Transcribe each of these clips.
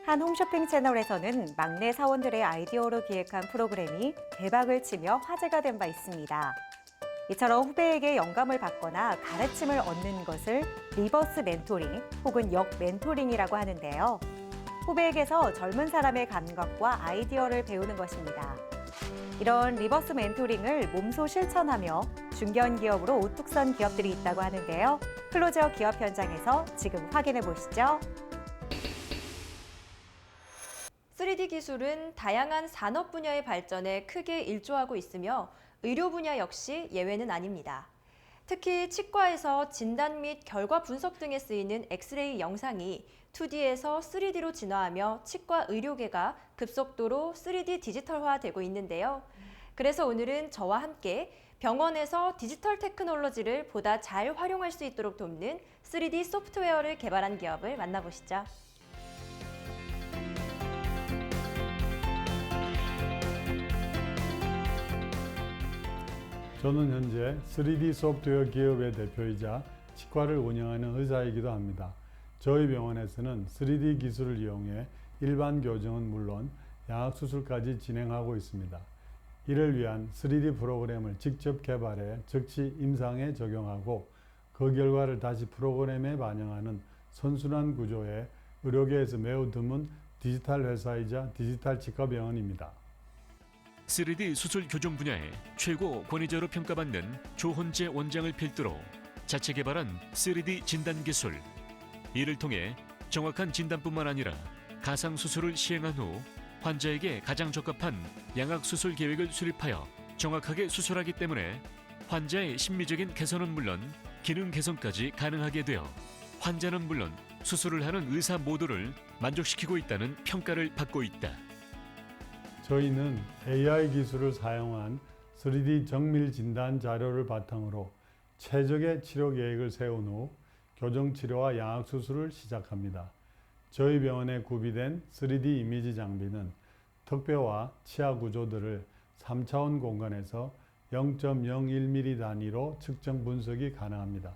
한 홈쇼핑 채널에서는 막내 사원들의 아이디어로 기획한 프로그램이 대박을 치며 화제가 된 바 있습니다. 이처럼 후배에게 영감을 받거나 가르침을 얻는 것을 리버스 멘토링 혹은 역 멘토링이라고 하는데요. 후배에게서 젊은 사람의 감각과 아이디어를 배우는 것입니다. 이런 리버스 멘토링을 몸소 실천하며 중견기업으로 우뚝 선 기업들이 있다고 하는데요. 클로저 기업 현장에서 지금 확인해 보시죠. 3D 기술은 다양한 산업 분야의 발전에 크게 일조하고 있으며 의료 분야 역시 예외는 아닙니다. 특히 치과에서 진단 및 결과 분석 등에 쓰이는 엑스레이 영상이 2D에서 3D로 진화하며 치과 의료계가 급속도로 3D 디지털화되고 있는데요. 그래서 오늘은 저와 함께 병원에서 디지털 테크놀로지를 보다 잘 활용할 수 있도록 돕는 3D 소프트웨어를 개발한 기업을 만나보시죠. 저는 현재 3D 소프트웨어 기업의 대표이자 치과를 운영하는 의사이기도 합니다. 저희 병원에서는 3D 기술을 이용해 일반 교정은 물론 양악수술까지 진행하고 있습니다. 이를 위한 3D 프로그램을 직접 개발해 즉시 임상에 적용하고 그 결과를 다시 프로그램에 반영하는 선순환 구조의 의료계에서 매우 드문 디지털 회사이자 디지털 치과 병원입니다. 3D 수술 교정 분야의 최고 권위자로 평가받는 조헌재 원장을 필두로 자체 개발한 3D 진단 기술. 이를 통해 정확한 진단뿐만 아니라 가상 수술을 시행한 후 환자에게 가장 적합한 양악 수술 계획을 수립하여 정확하게 수술하기 때문에 환자의 심리적인 개선은 물론 기능 개선까지 가능하게 되어 환자는 물론 수술을 하는 의사 모두를 만족시키고 있다는 평가를 받고 있다. 저희는 AI 기술을 사용한 3D 정밀 진단 자료를 바탕으로 최적의 치료 계획을 세운 후 교정 치료와 양악 수술을 시작합니다. 저희 병원에 구비된 3D 이미지 장비는 턱뼈와 치아 구조들을 3차원 공간에서 0.01mm 단위로 측정 분석이 가능합니다.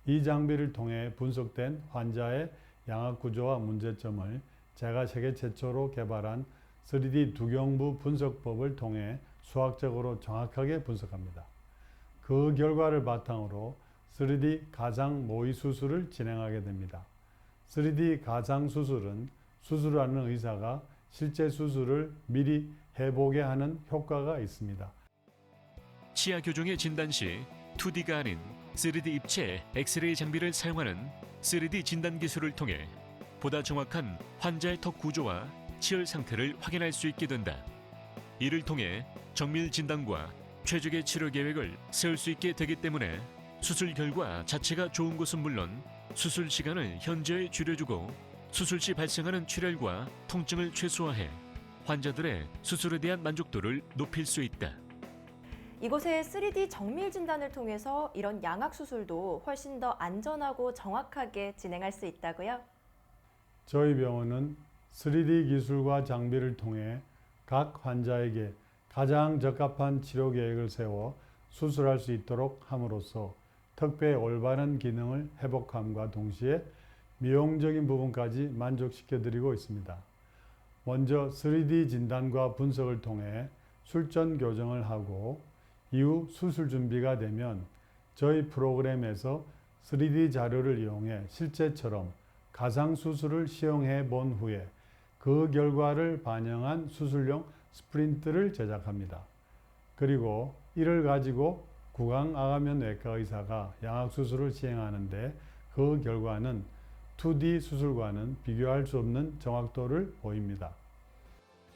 이 장비를 통해 분석된 환자의 양악 구조와 문제점을 제가 세계 최초로 개발한 3D 두경부 분석법을 통해 수학적으로 정확하게 분석합니다. 그 결과를 바탕으로 3D 가상 모의 수술을 진행하게 됩니다. 3D 가상 수술은 수술하는 의사가 실제 수술을 미리 해보게 하는 효과가 있습니다. 치아 교정의 진단 시 2D가 아닌 3D 입체 엑스레이 장비를 사용하는 3D 진단 기술을 통해 보다 정확한 환자의 턱 구조와 치열 상태를 확인할 수 있게 된다. 이를 통해 정밀 진단과 최적의 치료 계획을 세울 수 있게 되기 때문에 수술 결과 자체가 좋은 것은 물론 수술 시간을 현저히 줄여주고 수술 시 발생하는 출혈과 통증을 최소화해 환자들의 수술에 대한 만족도를 높일 수 있다. 이곳의 3D 정밀 진단을 통해서 이런 양악 수술도 훨씬 더 안전하고 정확하게 진행할 수 있다고요? 저희 병원은 3D 기술과 장비를 통해 각 환자에게 가장 적합한 치료 계획을 세워 수술할 수 있도록 함으로써 턱뼈의 올바른 기능을 회복함과 동시에 미용적인 부분까지 만족시켜드리고 있습니다. 먼저 3D 진단과 분석을 통해 술전 교정을 하고 이후 수술 준비가 되면 저희 프로그램에서 3D 자료를 이용해 실제처럼 가상 수술을 시험해 본 후에 그 결과를 반영한 수술용 스프린트를 제작합니다. 그리고 이를 가지고 구강암암면 내과 의사가 양악 수술을 시행하는데 그 결과는 2D 수술과는 비교할 수 없는 정확도를 보입니다.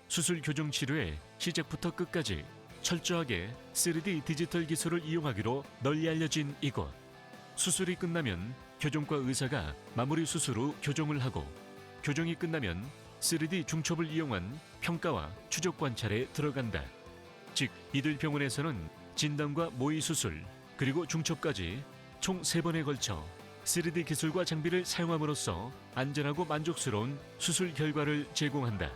수술 교정 치료의 시작부터 끝까지 철저하게 3D 디지털 기술을 이용하기로 널리 알려진 이곳. 수술이 끝나면 교정과 의사가 마무리 수술 후 교정을 하고 교정이 끝나면 3D 중첩을 이용한 평가와 추적 관찰에 들어간다. 즉 이들 병원에서는 진단과 모의 수술 그리고 중첩까지 총 3번에 걸쳐 3D 기술과 장비를 사용함으로써 안전하고 만족스러운 수술 결과를 제공한다.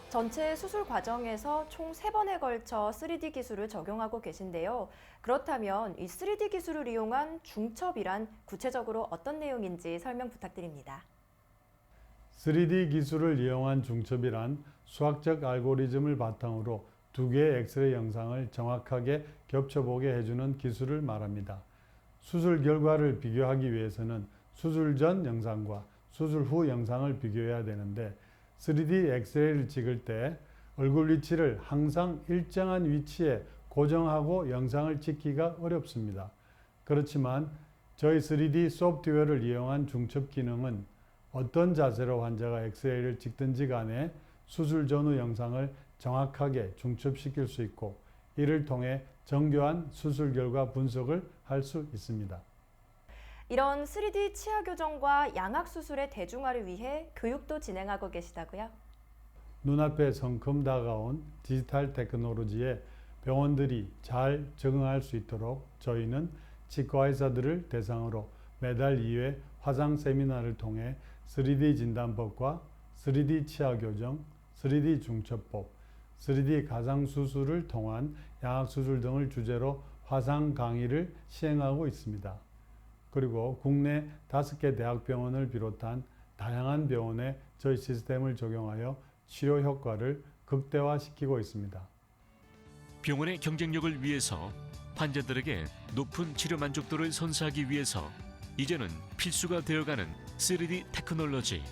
전체 수술 과정에서 총 3번에 걸쳐 3D 기술을 적용하고 계신데요. 그렇다면 이 3D 기술을 이용한 중첩이란 구체적으로 어떤 내용인지 설명 부탁드립니다. 3D 기술을 이용한 중첩이란 수학적 알고리즘을 바탕으로 두 개의 엑스레이 영상을 정확하게 겹쳐보게 해주는 기술을 말합니다. 수술 결과를 비교하기 위해서는 수술 전 영상과 수술 후 영상을 비교해야 되는데 3D 엑스레이를 찍을 때 얼굴 위치를 항상 일정한 위치에 고정하고 영상을 찍기가 어렵습니다. 그렇지만 저희 3D 소프트웨어를 이용한 중첩 기능은 어떤 자세로 환자가 엑스레이를 찍든지 간에 수술 전후 영상을 정확하게 중첩시킬 수 있고 이를 통해 정교한 수술 결과 분석을 할 수 있습니다. 이런 3D 치아 교정과 양악 수술의 대중화를 위해 교육도 진행하고 계시다고요? 눈앞에 성큼 다가온 디지털 테크놀로지에 병원들이 잘 적응할 수 있도록 저희는 치과의사들을 대상으로 매달 2회 화상 세미나를 통해 3D 진단법과 3D 치아 교정, 3D 중첩법, 3D 가상수술을 통한 양악수술 등을 주제로 화상 강의를 시행하고 있습니다. 그리고 국내 5개 대학병원을 비롯한 다양한 병원에 저희 시스템을 적용하여 치료 효과를 극대화시키고 있습니다. 병원의 경쟁력을 위해서 환자들에게 높은 치료 만족도를 선사하기 위해서 이제는 필수가 되어가는 3D 테크놀로지.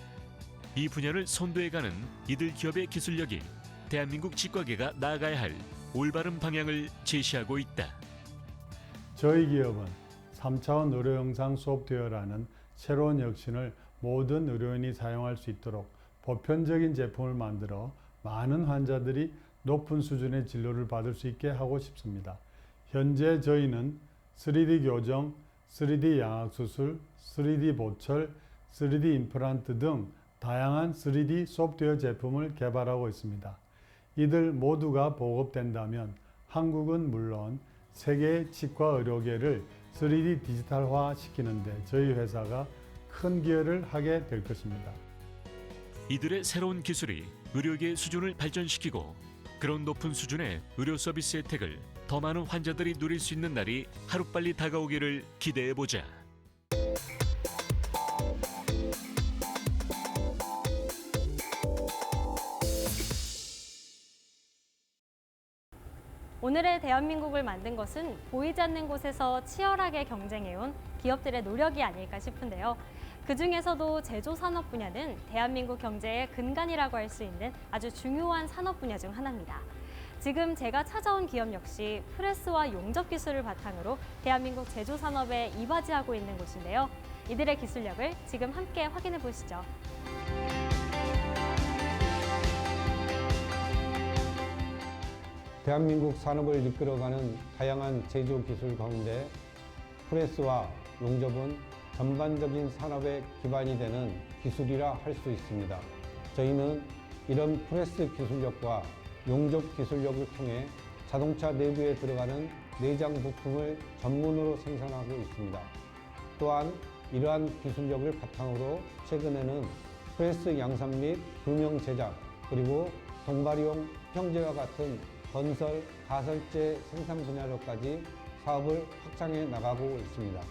이 분야를 선도해가는 이들 기업의 기술력이 대한민국 치과계가 나아가야 할 올바른 방향을 제시하고 있다. 저희 기업은 3차원 의료영상 소프트웨어라는 새로운 혁신을 모든 의료인이 사용할 수 있도록 보편적인 제품을 만들어 많은 환자들이 높은 수준의 진료를 받을 수 있게 하고 싶습니다. 현재 저희는 3D 교정, 3D 양악수술, 3D 보철, 3D 임플란트 등 다양한 3D 소프트웨어 제품을 개발하고 있습니다. 이들 모두가 보급된다면 한국은 물론 세계의 치과 의료계를 3D 디지털화 시키는데 저희 회사가 큰 기여를 하게 될 것입니다. 이들의 새로운 기술이 의료계의 수준을 발전시키고 그런 높은 수준의 의료 서비스 혜택을 더 많은 환자들이 누릴 수 있는 날이 하루빨리 다가오기를 기대해보자. 오늘의 대한민국을 만든 것은 보이지 않는 곳에서 치열하게 경쟁해온 기업들의 노력이 아닐까 싶은데요. 그중에서도 제조산업 분야는 대한민국 경제의 근간이라고 할 수 있는 아주 중요한 산업 분야 중 하나입니다. 지금 제가 찾아온 기업 역시 프레스와 용접 기술을 바탕으로 대한민국 제조산업에 이바지하고 있는 곳인데요. 이들의 기술력을 지금 함께 확인해 보시죠. 대한민국 산업을 이끌어가는 다양한 제조 기술 가운데 프레스와 용접은 전반적인 산업의 기반이 되는 기술이라 할 수 있습니다. 저희는 이런 프레스 기술력과 용접 기술력을 통해 자동차 내부에 들어가는 내장 부품을 전문으로 생산하고 있습니다. 또한 이러한 기술력을 바탕으로 최근에는 프레스 양산 및 금형 제작, 그리고 동발이용 형제와 같은 건설, 가설재 생산 분야로까지 사업을 확장해 나가고 있습니다.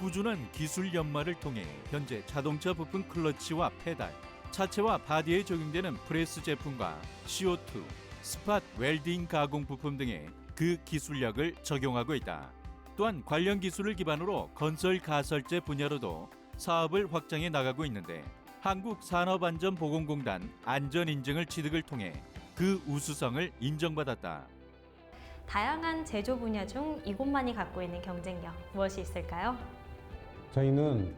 꾸준한 기술 연마를 통해 현재 자동차 부품 클러치와 페달, 차체와 바디에 적용되는 프레스 제품과 CO2, 스팟 웰딩 가공 부품 등의 그 기술력을 적용하고 있다. 또한 관련 기술을 기반으로 건설 가설재 분야로도 사업을 확장해 나가고 있는데 한국산업안전보건공단 안전인증을 취득을 통해 그 우수성을 인정받았다. 다양한 제조 분야 중 이곳만이 갖고 있는 경쟁력 무엇이 있을까요? 저희는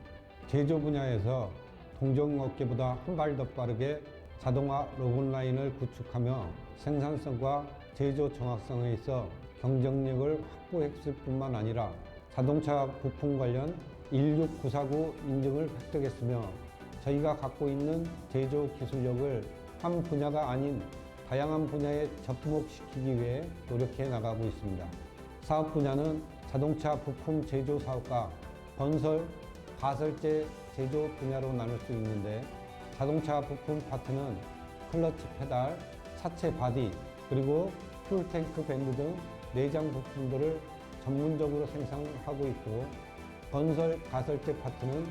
제조 분야에서 동종업계보다 한 발 더 빠르게 자동화 로봇 라인을 구축하며 생산성과 제조 정확성에 있어 경쟁력을 확보했을 뿐만 아니라 자동차 부품 관련 16949 인증을 획득했으며 저희가 갖고 있는 제조 기술력을 한 분야가 아닌 다양한 분야에 접목시키기 위해 노력해 나가고 있습니다. 사업 분야는 자동차 부품 제조 사업과 건설, 가설재 제조 분야로 나눌 수 있는데 자동차 부품 파트는 클러치 페달, 차체 바디, 그리고 퓨얼탱크 밴드 등 내장 부품들을 전문적으로 생산하고 있고 건설, 가설재 파트는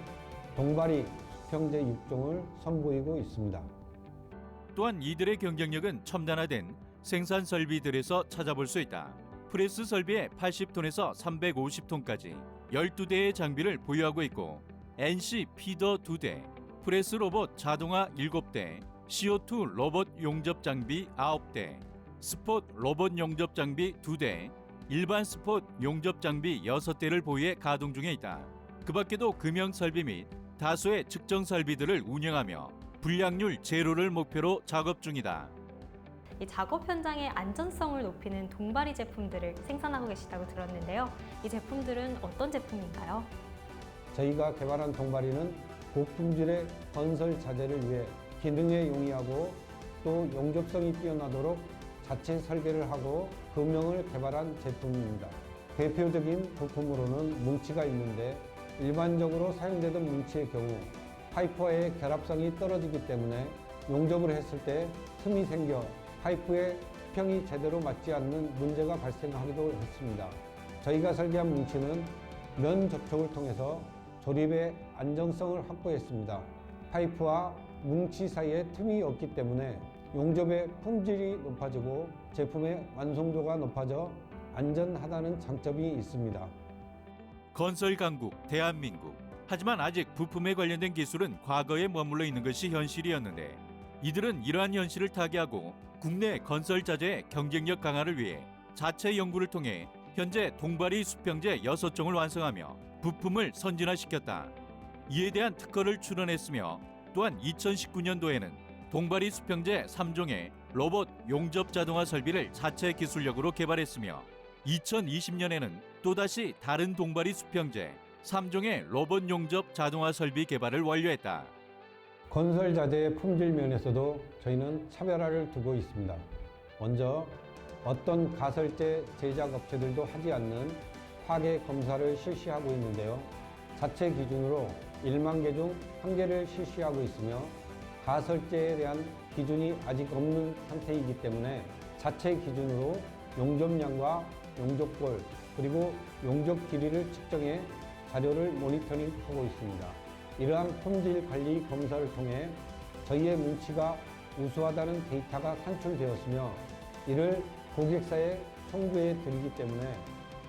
동발이 수평제 육종을 선보이고 있습니다. 또한 이들의 경쟁력은 첨단화된 생산 설비들에서 찾아볼 수 있다. 프레스 설비에 80톤에서 350톤까지 12대의 장비를 보유하고 있고 NC 피더 2대, 프레스 로봇 자동화 7대, CO2 로봇 용접 장비 9대, 스폿 로봇 용접 장비 2대, 일반 스폿 용접 장비 6대를 보유해 가동 중에 있다. 그 밖에도 금형 설비 및 다수의 측정 설비들을 운영하며 불량률 제로를 목표로 작업 중이다. 이 작업 현장의 안전성을 높이는 동바리 제품들을 생산하고 계시다고 들었는데요. 이 제품들은 어떤 제품인가요? 저희가 개발한 동바리는 고품질의 건설 자재를 위해 기능에 용이하고 또 용접성이 뛰어나도록 자체 설계를 하고 금형을 개발한 제품입니다. 대표적인 부품으로는 뭉치가 있는데 일반적으로 사용되던 뭉치의 경우 파이프와의 결합성이 떨어지기 때문에 용접을 했을 때 틈이 생겨 파이프의 수평이 제대로 맞지 않는 문제가 발생하기도 했습니다. 저희가 설계한 뭉치는 면 접촉을 통해서 조립의 안정성을 확보했습니다. 파이프와 뭉치 사이에 틈이 없기 때문에 용접의 품질이 높아지고 제품의 완성도가 높아져 안전하다는 장점이 있습니다. 건설 강국 대한민국. 하지만 아직 부품에 관련된 기술은 과거에 머물러 있는 것이 현실이었는데 이들은 이러한 현실을 타개하고 국내 건설 자재의 경쟁력 강화를 위해 자체 연구를 통해 현재 동바리 수평제 6종을 완성하며 부품을 선진화시켰다. 이에 대한 특허를 출원했으며 또한 2019년도에는 동바리 수평제 3종의 로봇 용접 자동화 설비를 자체 기술력으로 개발했으며 2020년에는 또다시 다른 동바리 수평제 3종의 로봇 용접 자동화 설비 개발을 완료했다. 건설 자재의 품질 면에서도 저희는 차별화를 두고 있습니다. 먼저 어떤 가설제 제작 업체들도 하지 않는 파괴 검사를 실시하고 있는데요. 자체 기준으로 1만 개 중 1개를 실시하고 있으며 가설제에 대한 기준이 아직 없는 상태이기 때문에 자체 기준으로 용접량과 용접골 그리고 용접 길이를 측정해 자료를 모니터링하고 있습니다. 이러한 품질 관리 검사를 통해 저희의 뭉치가 우수하다는 데이터가 산출되었으며 이를 고객사에 송부해 드리기 때문에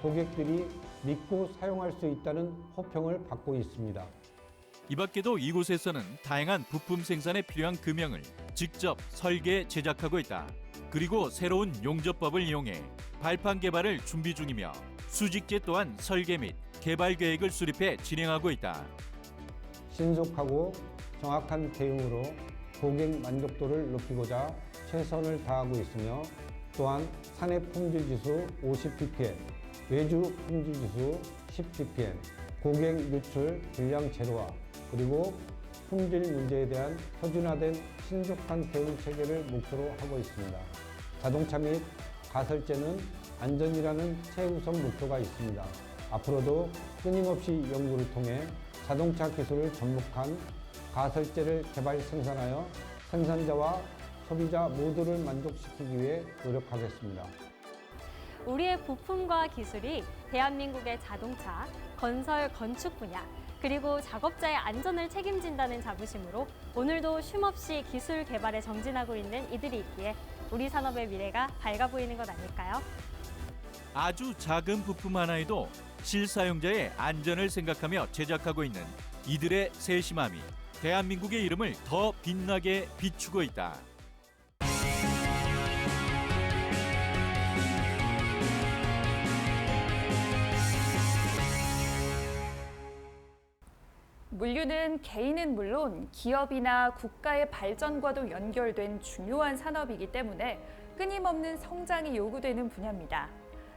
고객들이 믿고 사용할 수 있다는 호평을 받고 있습니다. 이 밖에도 이곳에서는 다양한 부품 생산에 필요한 금형을 직접 설계 제작하고 있다. 그리고 새로운 용접법을 이용해 발판 개발을 준비 중이며 수직제 또한 설계 및 개발 계획을 수립해 진행하고 있다. 신속하고 정확한 대응으로 고객 만족도를 높이고자 최선을 다하고 있으며 또한 산업 품질 지수 50ppm, 외주 품질 지수 10ppm, 고객 유출 불량 제로화 그리고 품질 문제에 대한 표준화된 신속한 대응 체계를 목표로 하고 있습니다. 자동차 및 가설제는 안전이라는 최우선 목표가 있습니다. 앞으로도 끊임없이 연구를 통해 자동차 기술을 접목한 가설제를 개발 생산하여 생산자와 소비자 모두를 만족시키기 위해 노력하겠습니다. 우리의 부품과 기술이 대한민국의 자동차, 건설, 건축 분야, 그리고 작업자의 안전을 책임진다는 자부심으로 오늘도 쉼없이 기술 개발에 정진하고 있는 이들이 있기에 우리 산업의 미래가 밝아 보이는 것 아닐까요? 아주 작은 부품 하나에도 실사용자의 안전을 생각하며 제작하고 있는 이들의 세심함이 대한민국의 이름을 더 빛나게 비추고 있다. 물류는 개인은 물론 기업이나 국가의 발전과도 연결된 중요한 산업이기 때문에 끊임없는 성장이 요구되는 분야입니다.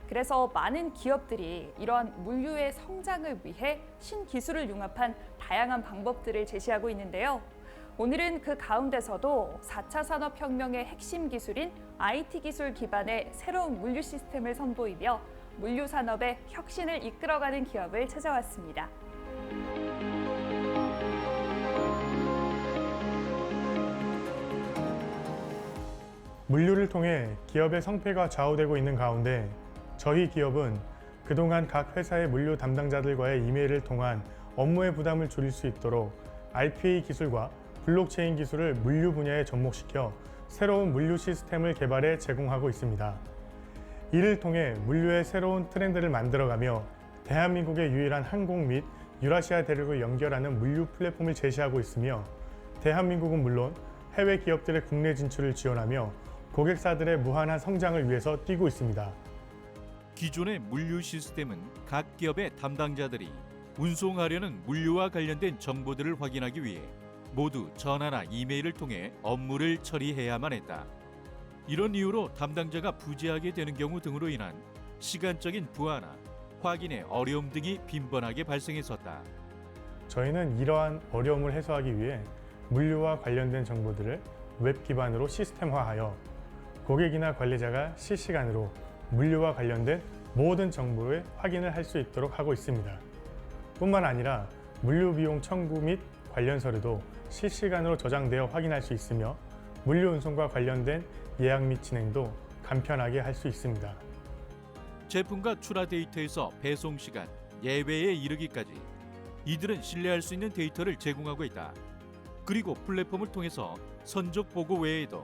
그래서 많은 기업들이 이러한 물류의 성장을 위해 신기술을 융합한 다양한 방법들을 제시하고 있는데요. 오늘은 그 가운데서도 4차 산업혁명의 핵심 기술인 IT 기술 기반의 새로운 물류 시스템을 선보이며 물류 산업의 혁신을 이끌어가는 기업을 찾아왔습니다. 물류를 통해 기업의 성패가 좌우되고 있는 가운데 저희 기업은 그동안 각 회사의 물류 담당자들과의 이메일을 통한 업무의 부담을 줄일 수 있도록 RPA 기술과 블록체인 기술을 물류 분야에 접목시켜 새로운 물류 시스템을 개발해 제공하고 있습니다. 이를 통해 물류의 새로운 트렌드를 만들어가며 대한민국의 유일한 항공 및 유라시아 대륙을 연결하는 물류 플랫폼을 제시하고 있으며 대한민국은 물론 해외 기업들의 국내 진출을 지원하며 고객사들의 무한한 성장을 위해서 뛰고 있습니다. 기존의 물류 시스템은 각 기업의 담당자들이 운송하려는 물류와 관련된 정보들을 확인하기 위해 모두 전화나 이메일을 통해 업무를 처리해야만 했다. 이런 이유로 담당자가 부재하게 되는 경우 등으로 인한 시간적인 부하나 확인의 어려움 등이 빈번하게 발생했었다. 저희는 이러한 어려움을 해소하기 위해 물류와 관련된 정보들을 웹 기반으로 시스템화하여 고객이나 관리자가 실시간으로 물류와 관련된 모든 정보를 확인을 할 수 있도록 하고 있습니다. 뿐만 아니라 물류 비용 청구 및 관련 서류도 실시간으로 저장되어 확인할 수 있으며 물류 운송과 관련된 예약 및 진행도 간편하게 할 수 있습니다. 제품과 출하 데이터에서 배송 시간, 예외에 이르기까지 이들은 신뢰할 수 있는 데이터를 제공하고 있다. 그리고 플랫폼을 통해서 선적 보고 외에도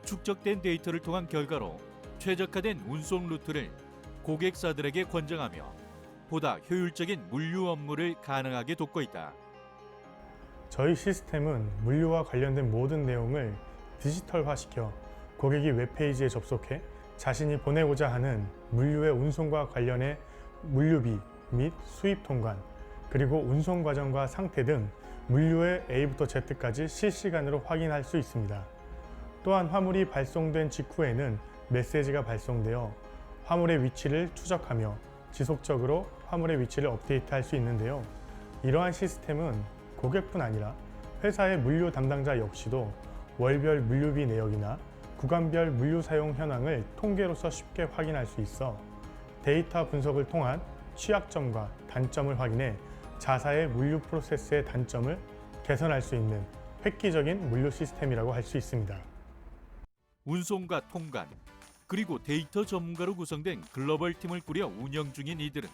축적된 데이터를 통한 결과로 최적화된 운송 루트를 고객사들에게 권장하며 보다 효율적인 물류 업무를 가능하게 돕고 있다. 저희 시스템은 물류와 관련된 모든 내용을 디지털화시켜 고객이 웹페이지에 접속해 자신이 보내고자 하는 물류의 운송과 관련해 물류비 및 수입 통관, 그리고 운송 과정과 상태 등 물류의 A부터 Z까지 실시간으로 확인할 수 있습니다. 또한 화물이 발송된 직후에는 메시지가 발송되어 화물의 위치를 추적하며 지속적으로 화물의 위치를 업데이트할 수 있는데요. 이러한 시스템은 고객뿐 아니라 회사의 물류 담당자 역시도 월별 물류비 내역이나 구간별 물류 사용 현황을 통계로서 쉽게 확인할 수 있어 데이터 분석을 통한 취약점과 단점을 확인해 자사의 물류 프로세스의 단점을 개선할 수 있는 획기적인 물류 시스템이라고 할 수 있습니다. 운송과 통관, 그리고 데이터 전문가로 구성된 글로벌 팀을 꾸려 운영 중인 이들은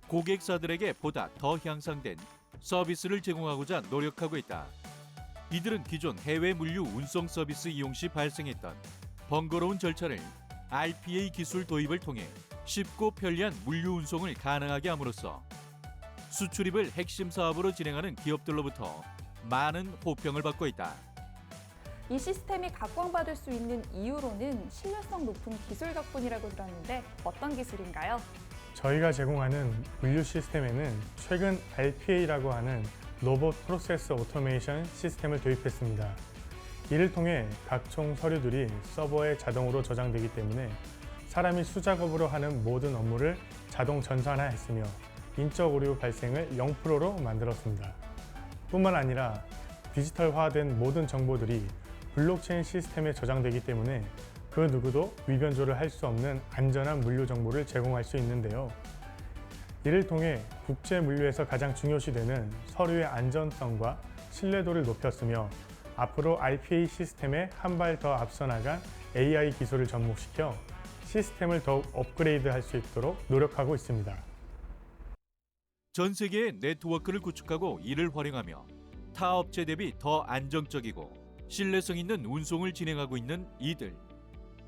고객사들에게 보다 더 향상된 서비스를 제공하고자 노력하고 있다. 이들은 기존 해외 물류 운송 서비스 이용 시 발생했던 번거로운 절차를 RPA 기술 도입을 통해 쉽고 편리한 물류 운송을 가능하게 함으로써 수출입을 핵심 사업으로 진행하는 기업들로부터 많은 호평을 받고 있다. 이 시스템이 각광받을 수 있는 이유로는 신뢰성 높은 기술 덕분이라고 들었는데 어떤 기술인가요? 저희가 제공하는 물류 시스템에는 최근 RPA라고 하는 로봇 프로세스 오토메이션 시스템을 도입했습니다. 이를 통해 각종 서류들이 서버에 자동으로 저장되기 때문에 사람이 수작업으로 하는 모든 업무를 자동 전산화했으며 인적 오류 발생을 0%로 만들었습니다. 뿐만 아니라 디지털화된 모든 정보들이 블록체인 시스템에 저장되기 때문에 그 누구도 위변조를 할 수 없는 안전한 물류 정보를 제공할 수 있는데요. 이를 통해 국제 물류에서 가장 중요시되는 서류의 안전성과 신뢰도를 높였으며 앞으로 RPA 시스템에 한 발 더 앞서 나간 AI 기술을 접목시켜 시스템을 더욱 업그레이드할 수 있도록 노력하고 있습니다. 전 세계의 네트워크를 구축하고 이를 활용하며 타 업체 대비 더 안정적이고 신뢰성 있는 운송을 진행하고 있는 이들.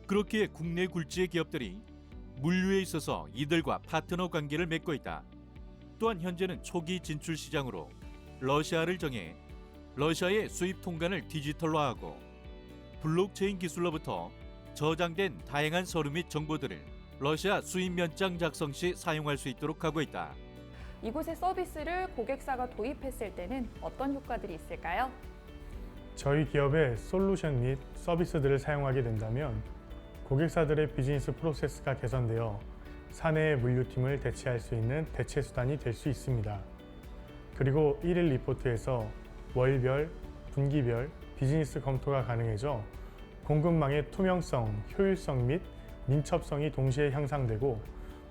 그렇기에 국내 굴지의 기업들이 물류에 있어서 이들과 파트너 관계를 맺고 있다. 또한 현재는 초기 진출 시장으로 러시아를 정해 러시아의 수입 통관을 디지털화하고 블록체인 기술로부터 저장된 다양한 서류 및 정보들을 러시아 수입 면장 작성 시 사용할 수 있도록 하고 있다. 이곳의 서비스를 고객사가 도입했을 때는 어떤 효과들이 있을까요? 저희 기업의 솔루션 및 서비스들을 사용하게 된다면 고객사들의 비즈니스 프로세스가 개선되어 사내의 물류팀을 대체할 수 있는 대체 수단이 될 수 있습니다. 그리고 1일 리포트에서 월별, 분기별 비즈니스 검토가 가능해져 공급망의 투명성, 효율성 및 민첩성이 동시에 향상되고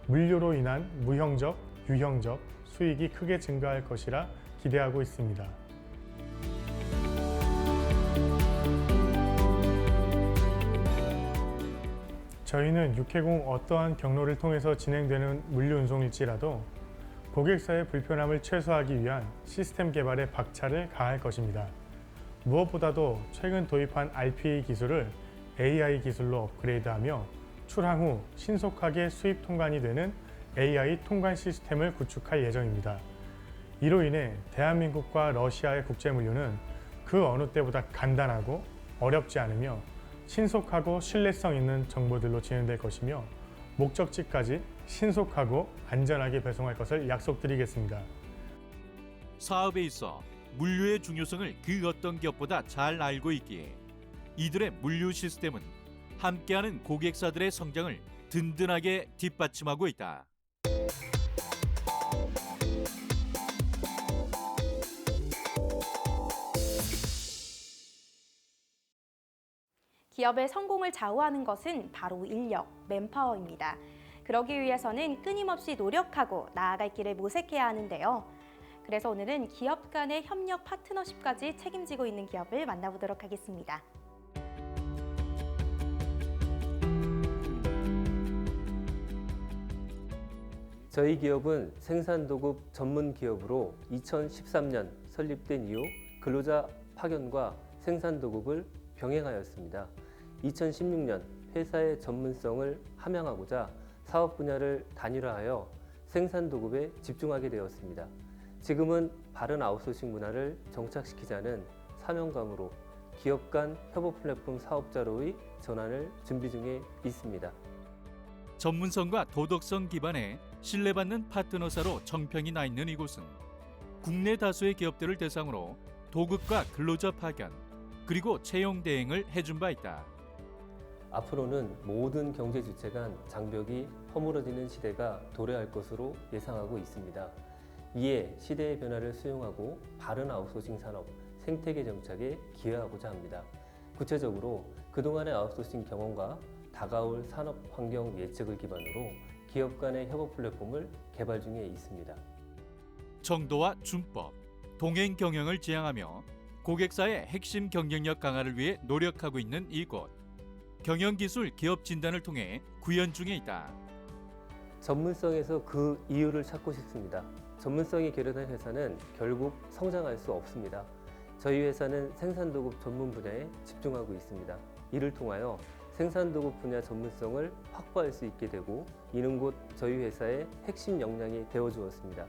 물류로 인한 무형적, 유형적 수익이 크게 증가할 것이라 기대하고 있습니다. 저희는 육해공 어떠한 경로를 통해서 진행되는 물류 운송일지라도 고객사의 불편함을 최소화하기 위한 시스템 개발에 박차를 가할 것입니다. 무엇보다도 최근 도입한 RPA 기술을 AI 기술로 업그레이드하며 출항 후 신속하게 수입 통관이 되는 AI 통관 시스템을 구축할 예정입니다. 이로 인해 대한민국과 러시아의 국제 물류는 그 어느 때보다 간단하고 어렵지 않으며 신속하고 신뢰성 있는 정보들로 진행될 것이며 목적지까지 신속하고 안전하게 배송할 것을 약속드리겠습니다. 사업에 있어 물류의 중요성을 그 어떤 기업보다 잘 알고 있기에 이들의 물류 시스템은 함께하는 고객사들의 성장을 든든하게 뒷받침하고 있다. 기업의 성공을 좌우하는 것은 바로 인력, 맨파워입니다. 그러기 위해서는 끊임없이 노력하고 나아갈 길을 모색해야 하는데요. 그래서 오늘은 기업 간의 협력 파트너십까지 책임지고 있는 기업을 만나보도록 하겠습니다. 저희 기업은 생산도급 전문 기업으로 2013년 설립된 이후 근로자 파견과 생산도급을 병행하였습니다. 2016년 회사의 전문성을 함양하고자 사업 분야를 단일화하여 생산도급에 집중하게 되었습니다. 지금은 바른 아웃소싱 문화를 정착시키자는 사명감으로 기업 간 협업 플랫폼 사업자로의 전환을 준비 중에 있습니다. 전문성과 도덕성 기반의 신뢰받는 파트너사로 정평이 나 있는 이곳은 국내 다수의 기업들을 대상으로 도급과 근로자 파견, 그리고 채용 대행을 해준 바 있다. 앞으로는 모든 경제 주체 간 장벽이 허물어지는 시대가 도래할 것으로 예상하고 있습니다. 이에 시대의 변화를 수용하고 바른 아웃소싱 산업 생태계 정착에 기여하고자 합니다. 구체적으로 그동안의 아웃소싱 경험과 다가올 산업 환경 예측을 기반으로 기업 간의 협업 플랫폼을 개발 중에 있습니다. 정도와 준법, 동행 경영을 지향하며 고객사의 핵심 경쟁력 강화를 위해 노력하고 있는 이곳. 경영기술 기업 진단을 통해 구현 중에 있다. 전문성에서 그 이유를 찾고 싶습니다. 전문성이 결여된 회사는 결국 성장할 수 없습니다. 저희 회사는 생산도급 전문 분야에 집중하고 있습니다. 이를 통하여 생산도급 분야 전문성을 확보할 수 있게 되고 이는 곧 저희 회사의 핵심 역량이 되어주었습니다.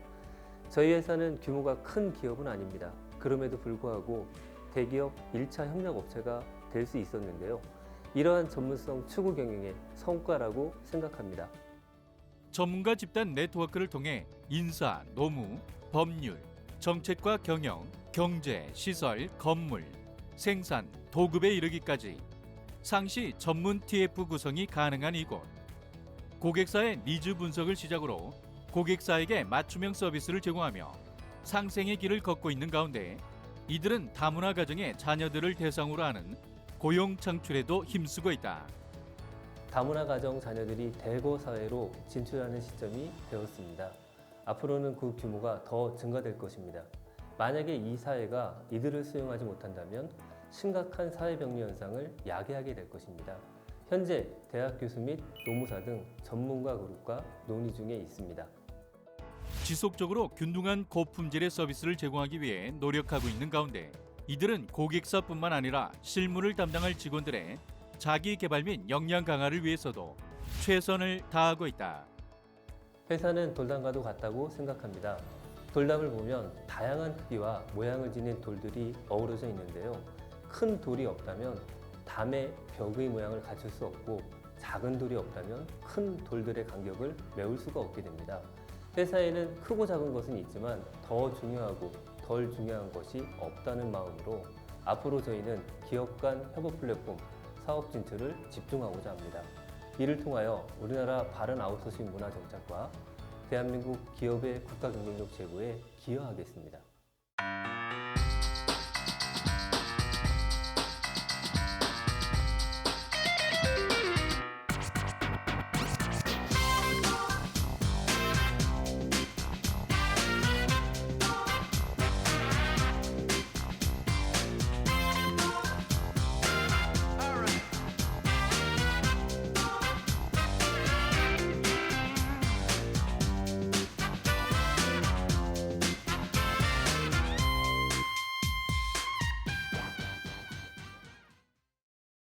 저희 회사는 규모가 큰 기업은 아닙니다. 그럼에도 불구하고 대기업 1차 협력업체가 될 수 있었는데요. 이러한 전문성 추구 경영의 성과라고 생각합니다. 전문가 집단 네트워크를 통해 인사, 노무, 법률, 정책과 경영, 경제, 시설, 건물, 생산, 도급에 이르기까지 상시 전문 TF 구성이 가능한 이곳. 고객사의 니즈 분석을 시작으로 고객사에게 맞춤형 서비스를 제공하며 상생의 길을 걷고 있는 가운데 이들은 다문화 가정의 자녀들을 대상으로 하는 고용 창출에도 힘쓰고 있다. 다문화 가정 자녀들이 대거 사회로 진출하는 시점이 되었습니다. 앞으로는 그 규모가 더 증가될 것입니다. 만약에 이 사회가 이들을 수용하지 못한다면 심각한 사회병리 현상을 야기하게 될 것입니다. 현재 대학 교수 및 노무사 등 전문가 그룹과 논의 중에 있습니다. 지속적으로 균등한 고품질의 서비스를 제공하기 위해 노력하고 있는 가운데 이들은 고객사뿐만 아니라 실무를 담당할 직원들의 자기 개발 및 역량 강화를 위해서도 최선을 다하고 있다. 회사는 돌담과도 같다고 생각합니다. 돌담을 보면 다양한 크기와 모양을 지닌 돌들이 어우러져 있는데요. 큰 돌이 없다면 담의 벽의 모양을 갖출 수 없고 작은 돌이 없다면 큰 돌들의 간격을 메울 수가 없게 됩니다. 회사에는 크고 작은 것은 있지만 더 중요하고 덜 중요한 것이 없다는 마음으로 앞으로 저희는 기업 간 협업 플랫폼 사업 진출을 집중하고자 합니다. 이를 통하여 우리나라 바른 아웃소싱 문화 정착과 대한민국 기업의 국가 경쟁력 제고에 기여하겠습니다.